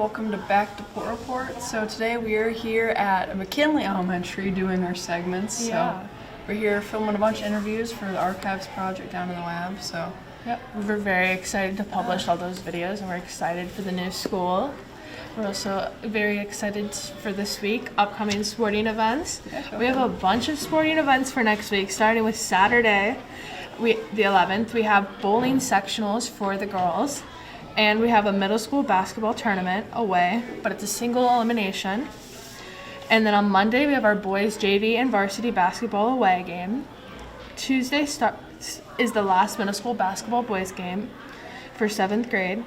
welcome to Back to Port Report. So today we are here at McKinley Elementary doing our segments. Yeah. So we're here filming a bunch of interviews for the archives project down in the lab. So Yep, we're very excited to publish all those videos, and we're excited for the new school. We're also very excited for this week, upcoming sporting events. Yeah, We have a bunch of sporting events for next week, starting with Saturday, the 11th. We have bowling sectionals for the girls, and we have a middle school basketball tournament away, but it's a single elimination. And then on Monday, we have our boys JV and varsity basketball away game. Tuesday is the last middle school basketball boys game for 7th grade.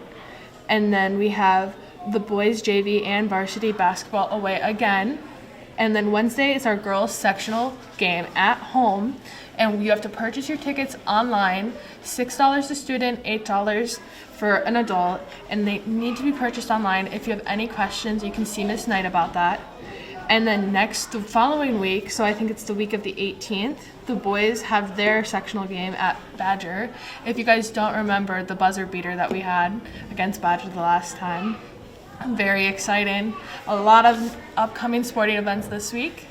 And then we have the boys JV and varsity basketball away again. And then Wednesday is our girls sectional game at home. And you have to purchase your tickets online, $6 a student, $8 for an adult. And they need to be purchased online. If you have any questions, you can see Miss Knight about that. And then the following week, so I think it's the week of the 18th, the boys have their sectional game at Badger. If you guys don't remember the buzzer beater that we had against Badger the last time, very exciting. A lot of upcoming sporting events this week.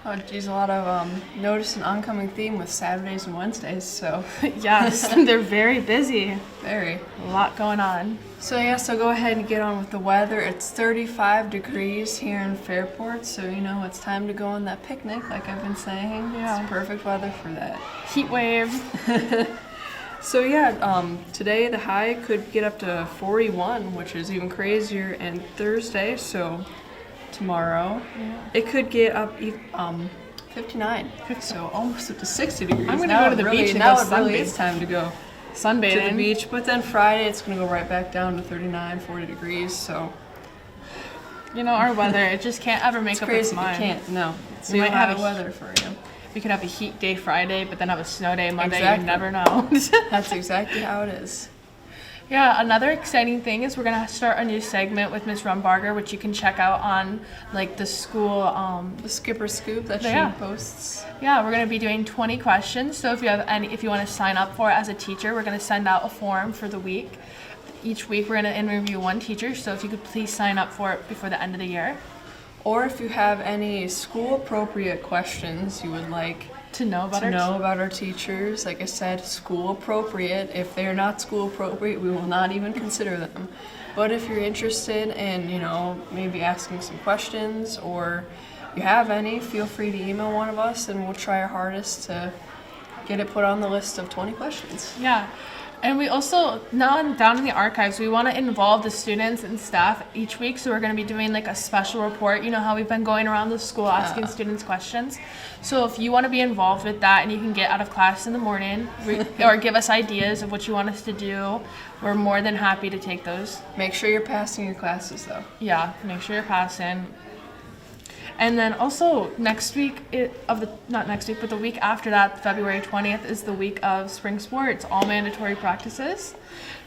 oh geez, a lot of notice an oncoming theme with Saturdays and Wednesdays. So Yes, they're very busy. very. A lot going on. So so go ahead and get on with the weather. It's 35 degrees here in Fairport, so it's time to go on that picnic like I've been saying. Yeah. It's perfect weather for that. Heat wave. So today the high could get up to 41, which is even crazier, and Thursday, so tomorrow, it could get up 59, so almost up to 60 degrees. I'm gonna Now go to the it beach and now go it really sunbathe. is time to go Sunbathing. to the beach, but then Friday it's going to go right back down to 39, 40 degrees, so Our weather, it just can't ever make it's up crazy. its mind. You can't, no. It's We might have Ohio a weather for you. We could have a heat day Friday, but then have a snow day Monday. Exactly. You never know. That's exactly how it is. Yeah, another exciting thing is we're gonna start a new segment with Ms. Rumbarger, which you can check out on the school. The Skipper Scoop that Yeah. she posts. Yeah, we're gonna be doing 20 questions. So if you want to sign up for it as a teacher, we're gonna send out a form for the week. Each week we're gonna interview one teacher. So if you could please sign up for it before the end of the year. Or if you have any school-appropriate questions you would like To know about to know about our teachers, like I said, school-appropriate. If they're not school-appropriate, we will not even consider them. But if you're interested in, maybe asking some questions, or you have any, feel free to email one of us, and we'll try our hardest to get it put on the list of 20 questions. Yeah. And we also, now down in the archives, we want to involve the students and staff each week. So we're going to be doing a special report. You know how we've been going around the school asking students questions. So if you want to be involved with that and you can get out of class in the morning or give us ideas of what you want us to do, we're more than happy to take those. Make sure you're passing your classes, though. Yeah, make sure you're passing. And then also next week, not next week, but the week after that, February 20th, is the week of spring sports, all mandatory practices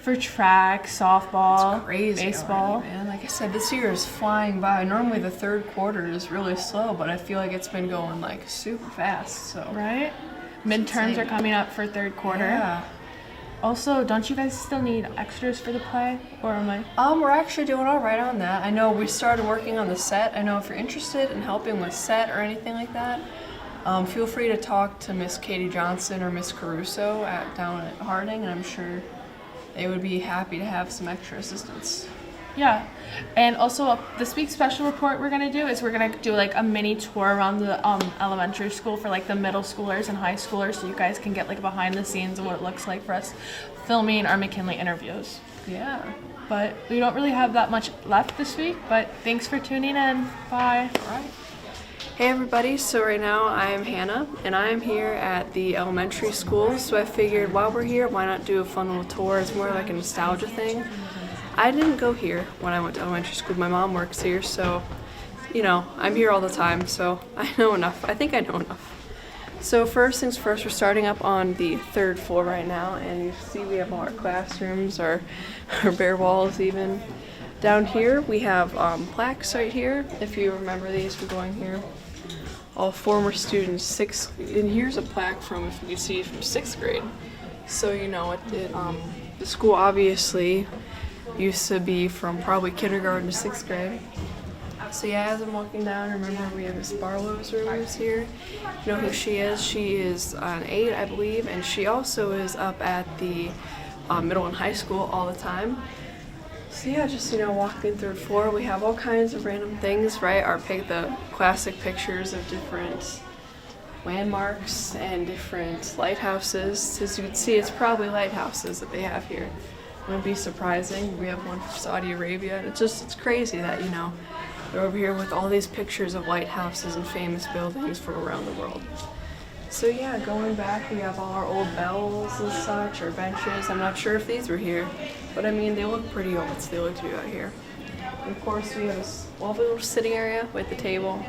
for track, softball, It's crazy baseball. already, man. Like I said, this year is flying by. Normally the third quarter is really slow, but I feel like it's been going super fast. So Right? Midterms are coming up for third quarter. yeah. Also, don't you guys still need extras for the play? Or am I? We're actually doing all right on that. I know we started working on the set. I know if you're interested in helping with set or anything like that, feel free to talk to Miss Katie Johnson or Miss Caruso down at Harding, and I'm sure they would be happy to have some extra assistance. Yeah. And also, this week's special report we're going to do is we're going to do a mini tour around the elementary school for the middle schoolers and high schoolers, so you guys can get behind the scenes of what it looks like for us filming our McKinley interviews. Yeah. But we don't really have that much left this week, but thanks for tuning in. Bye. All right. Hey everybody, so right now I am Hannah, and I am here at the elementary school, so I figured while we're here, why not do a fun little tour? It's more like a nostalgia thing. I didn't go here when I went to elementary school. My mom works here, so, I'm here all the time, so I know enough. I think I know enough. So first things first, we're starting up on the third floor right now, and you see we have all our classrooms, our bare walls even. Down here, we have plaques right here, if you remember these from going here. All former students, and here's a plaque from, if you see, from 6th grade. So the school obviously used to be from probably kindergarten to 6th grade. So yeah, as I'm walking down, remember we have Miss Barlow's room is here. You know who she is? She is an 8, I believe, and she also is up at the middle and high school all the time. So yeah, just walking through the floor, we have all kinds of random things, right? The classic pictures of different landmarks and different lighthouses. As you can see, it's probably lighthouses that they have here. It wouldn't be surprising. We have one from Saudi Arabia, and it's crazy that they're over here with all these pictures of lighthouses and famous buildings from around the world. So yeah, going back, we have all our old bells and such, or benches. I'm not sure if these were here, but I mean, they look pretty old, so they look to be out here. And of course, we have this lovely little sitting area with the table,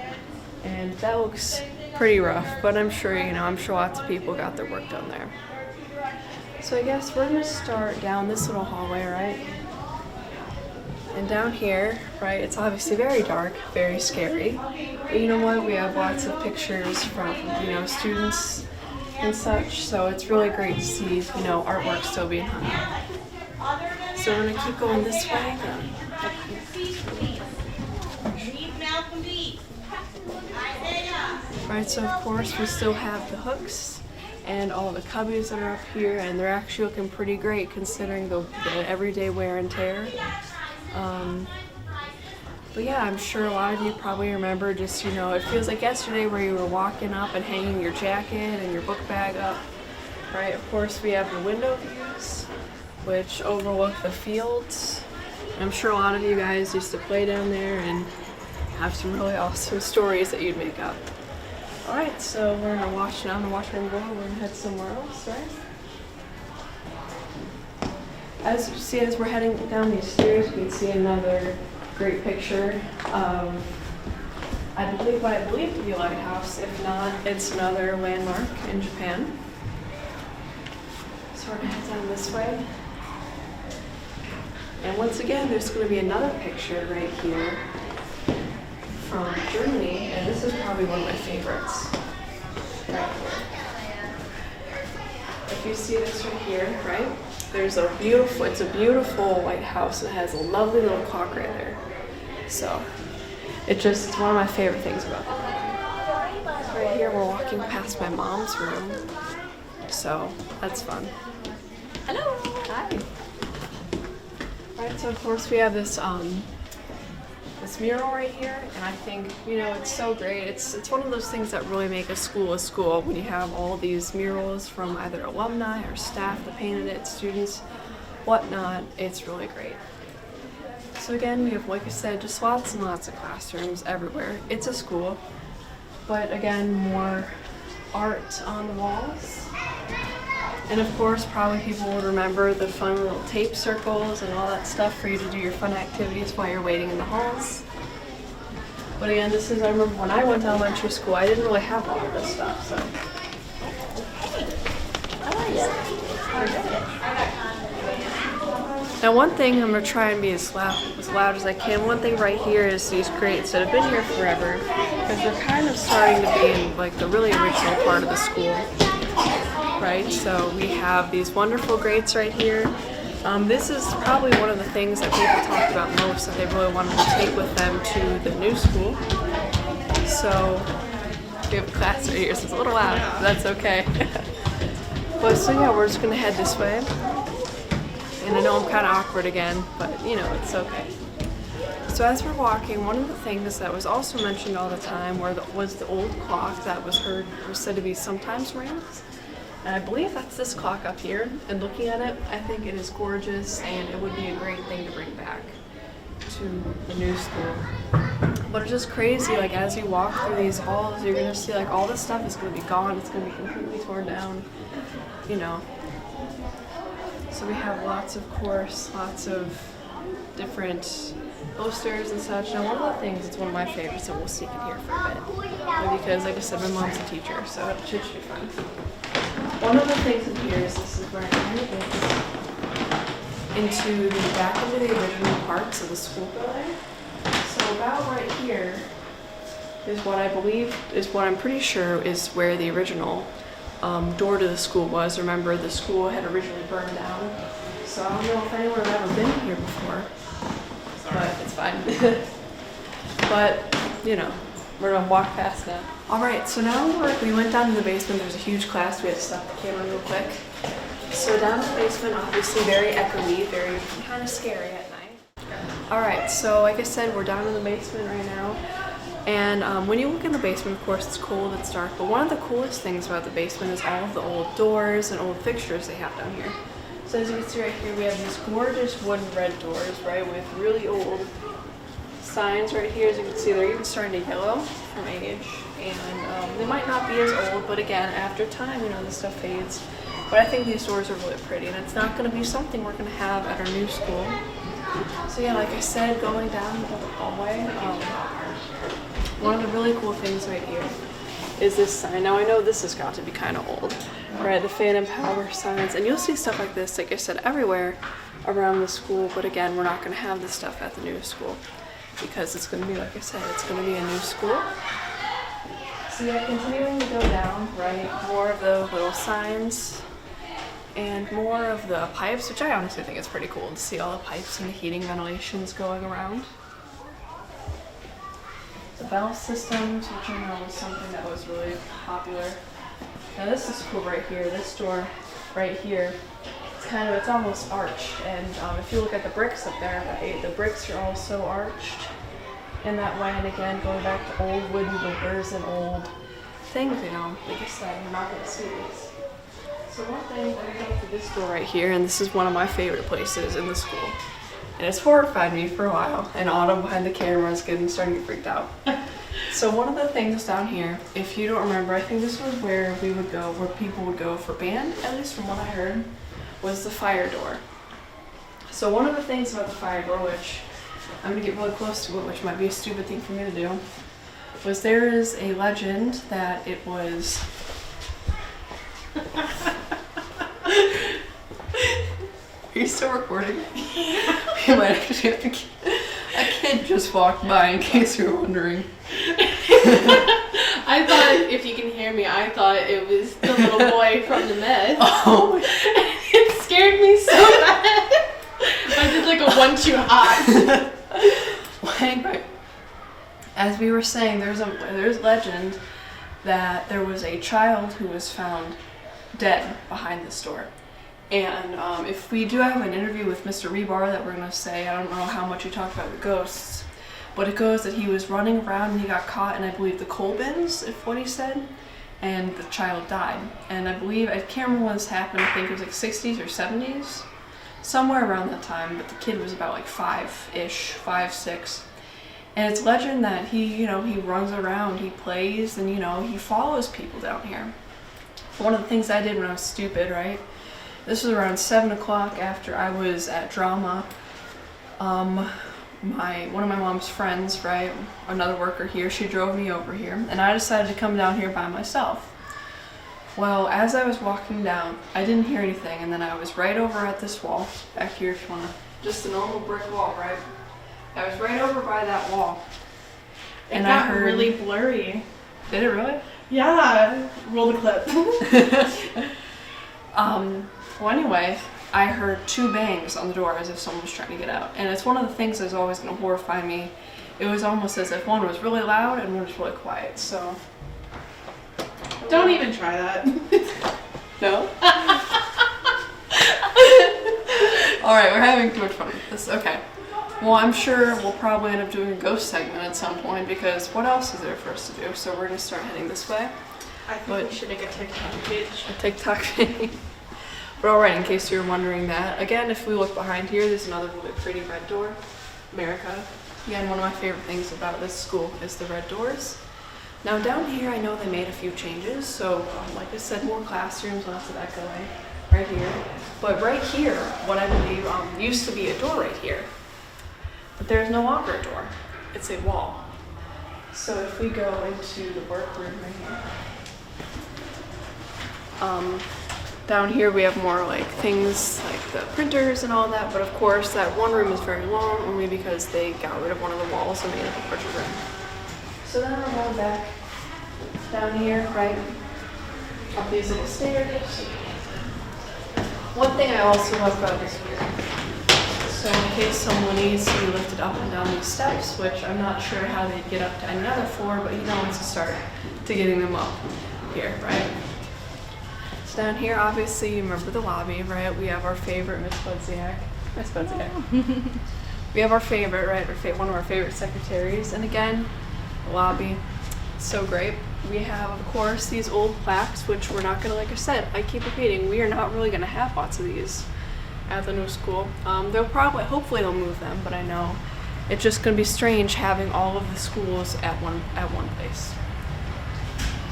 and that looks pretty rough, but I'm sure, I'm sure lots of people got their work done there. So I guess we're gonna start down this little hallway, right? And down here, right, it's obviously very dark, very scary. But you know what? We have lots of pictures from, students and such. So it's really great to see, artwork still being hung up. So we're gonna keep going this way. Right, so of course we still have the hooks and all the cubbies that are up here, and they're actually looking pretty great considering the everyday wear and tear. But yeah, I'm sure a lot of you probably remember just, it feels like yesterday where you were walking up and hanging your jacket and your book bag up, right? Of course, we have the window views, which overlook the fields. I'm sure a lot of you guys used to play down there and have some really awesome stories that you'd make up. All right, so we're gonna wash down the washroom door. We're gonna head somewhere else, right? As you see, as we're heading down these stairs, you can see another great picture of, I believe to be a lighthouse. If not, it's another landmark in Japan. So we're gonna head down this way. And once again, there's gonna be another picture right here from Germany, and this is probably one of my favorites. Right here. If you see this right here, right? It's a beautiful lighthouse. It has a lovely little clock right there. So it's one of my favorite things about it. Right here, we're walking past my mom's room. So that's fun. Hello. Hi. Right, so of course we have this mural right here, and I think, it's so great. It's one of those things that really make a school when you have all these murals from either alumni or staff that painted it, students, whatnot. It's really great. So again, we have, like I said, just lots and lots of classrooms everywhere. It's a school, but again, more art on the walls. And of course, probably people will remember the fun little tape circles and all that stuff for you to do your fun activities while you're waiting in the halls. But again, I remember when I went to elementary school, I didn't really have all of this stuff, so. Now one thing, I'm gonna try and be as loud as I can. One thing right here is these grates that have been here forever, because they're kind of starting to be in the really original part of the school. Right, so we have these wonderful grates right here. This is probably one of the things that people talk about most that they really wanted to take with them to the new school. So we have a class right here, so it's a little loud, but that's okay. But so yeah, we're just gonna head this way. And I know I'm kind of awkward again, but it's okay. So as we're walking, one of the things that was also mentioned all the time was the old clock that was said to be sometimes rings. And I believe that's this clock up here. And looking at it, I think it is gorgeous, and it would be a great thing to bring back to the new school. But it's just crazy, as you walk through these halls, you're gonna see all this stuff is gonna be gone. It's gonna be completely torn down, So we have lots of different posters and such. Now one of the things, it's one of my favorites, so we'll sneak in here for a bit. Because like I said, my mom's a teacher, so it should be fun. One of the things in here is this is where I kind of into the original parts of the school building. So about right here is what I'm pretty sure is where the original door to the school was. Remember, the school had originally burned down. So so I don't know if anyone has ever been here before, but it's fine. But, you know, we're gonna walk past that. All right, so now we went down to the basement. There's a huge class. We had to stop the camera real quick. So down in the basement, obviously very echoey, very kind of scary at night. All right, so like I said, we're down in the basement right now. And when you look in the basement, of course, it's cold, it's dark, but one of the coolest things about the basement is all of the old doors and old fixtures they have down here. So as you can see right here, we have these gorgeous wooden red doors, right, with really old signs right here. As you can see, they're even starting to yellow from age, and they might not be as old, but again, after time, you know, this stuff fades. But I think these doors are really pretty, and it's not going to be something we're going to have at our new school. So yeah, like I said, going down the hallway, one of the really cool things right here is this sign. Now I know this has got to be kind of old, right? The fan and power signs, and you'll see stuff like this, like I said, everywhere around the school. But again, we're not going to have this stuff at the new school because it's going to be, like I said, it's going to be a new school. So yeah, continuing to go down, right? More of the little signs and more of the pipes, which I honestly think is pretty cool to see all the pipes and the heating ventilations going around. The bell systems, which I know was something that was really popular. Now this is cool right here. This door right here, it's almost arched. And if you look at the bricks up there, right, the bricks are also arched in that way. And again, going back to old wooden doors and old things, you know, like I said, you're not going to see these. So one thing, let me go to this door right here, and this is one of my favorite places in the school. And it's horrified me for a while, and Autumn behind the camera is starting to get freaked out. So one of the things down here, if you don't remember, I think this was where we would go, where people would go for band, at least from what I heard, was the fire door. So one of the things about the fire door, which I'm gonna get really close to it, which might be a stupid thing for me to do, was there is a legend that it was... Are you still recording? We might actually have to a kid just walked by, in case you were wondering. I thought, if you can hear me, I thought it was the little boy from the mess. Oh. It scared me so bad. I did like a 1-2 hot. Well, anyway, as we were saying, there's legend that there was a child who was found dead behind this door. And if we do have an interview with Mr. Rebar that we're going to say, I don't know how much he talked about the ghosts, but it goes that he was running around and he got caught in, I believe, the coal bins, if what he said, and the child died. And I can't remember when this happened, I think it was like 60s or 70s, somewhere around that time, but the kid was about like 5-ish, 5, 6. And it's legend that he runs around, he plays, and, he follows people down here. One of the things I did when I was stupid, right? This was around 7 o'clock after I was at drama. One of my mom's friends, right, another worker here, she drove me over here, and I decided to come down here by myself. Well, as I was walking down, I didn't hear anything, and then I was right over at this wall, back here if you want to, just a normal brick wall, right? I was right over by that wall. And I heard really blurry. Did it really? Yeah. Roll the clip. Well, anyway, I heard 2 bangs on the door as if someone was trying to get out. And it's one of the things that's always going to horrify me. It was almost as if one was really loud and one was really quiet, so... Don't even try that. No? Alright, we're having too much fun with this. Okay. Well, I'm sure we'll probably end up doing a ghost segment at some point, because what else is there for us to do? So we're going to start heading this way. I think we should make a TikTok page. A TikTok page. But alright, in case you were wondering that, again, if we look behind here, there's another really pretty red door. America. Again, one of my favorite things about this school is the red doors. Now down here, I know they made a few changes, so like I said, more classrooms, lots of echoing right here. But right here, what I believe used to be a door right here. But there's no longer a door. It's a wall. So if we go into the workroom right here, down here we have more like things like the printers and all that, but of course that one room is very long, only because they got rid of one of the walls and made it a larger room. So then we're going back down here, right, up these little stairs. One thing I also love about this here, so in case someone needs to be lifted up and down these steps, which I'm not sure how they get up to any other floor, but it's a start to getting them up here, right? So down here, obviously, you remember the lobby, right? We have our favorite Ms. Budziak. We have our favorite, right? One of our favorite secretaries. And again, the lobby, so great. We have, of course, these old plaques, which we're not going to, like I said, I keep repeating, we are not really going to have lots of these at the new school. Hopefully they'll move them, but I know it's just going to be strange having all of the schools at one place.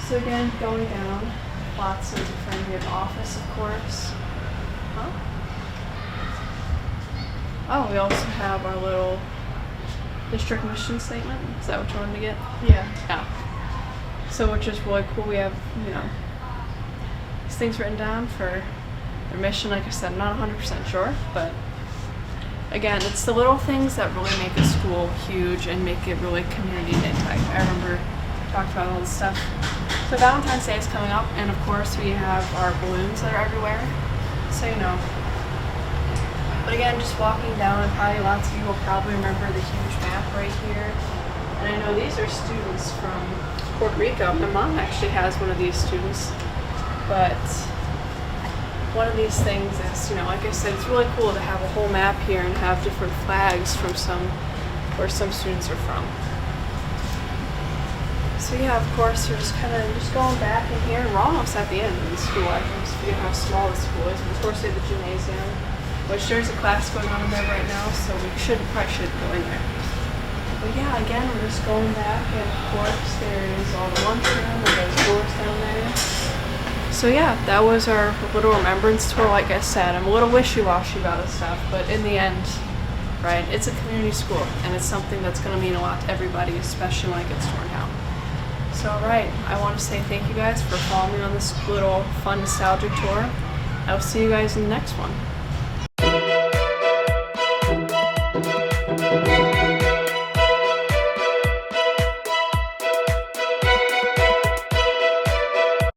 So again, going down, lots of different, we have the office, of course. Oh, we also have our little district mission statement. Is that what you wanted to get? Yeah. So which is really cool. We have, these things written down for their mission. Like I said, I'm not 100% sure, but again, it's the little things that really make a school huge and make it really community knit type. I remember talked about all this stuff. So Valentine's Day is coming up, and of course we have our balloons that are everywhere. So But again, just walking down, and probably lots of you will probably remember the huge map right here. And I know these are students from Puerto Rico. My mom actually has one of these students. But one of these things is, like I said, it's really cool to have a whole map here and have different flags from where some students are from. So yeah, of course, we're just going back in here, and we're almost at the end of the school. I can forget how small the school is. But of course, we have the gymnasium, which there's a class going on in there right now, so we probably should go in there. But yeah, again, we're just going back, and of course, there's all the lunchroom and those doors down there. So yeah, that was our little remembrance tour. Like I said, I'm a little wishy-washy about this stuff, but in the end, right, it's a community school, and it's something that's going to mean a lot to everybody, especially when it gets torn down. So right, I want to say thank you guys for following me on this little fun nostalgic tour. I will see you guys in the next one.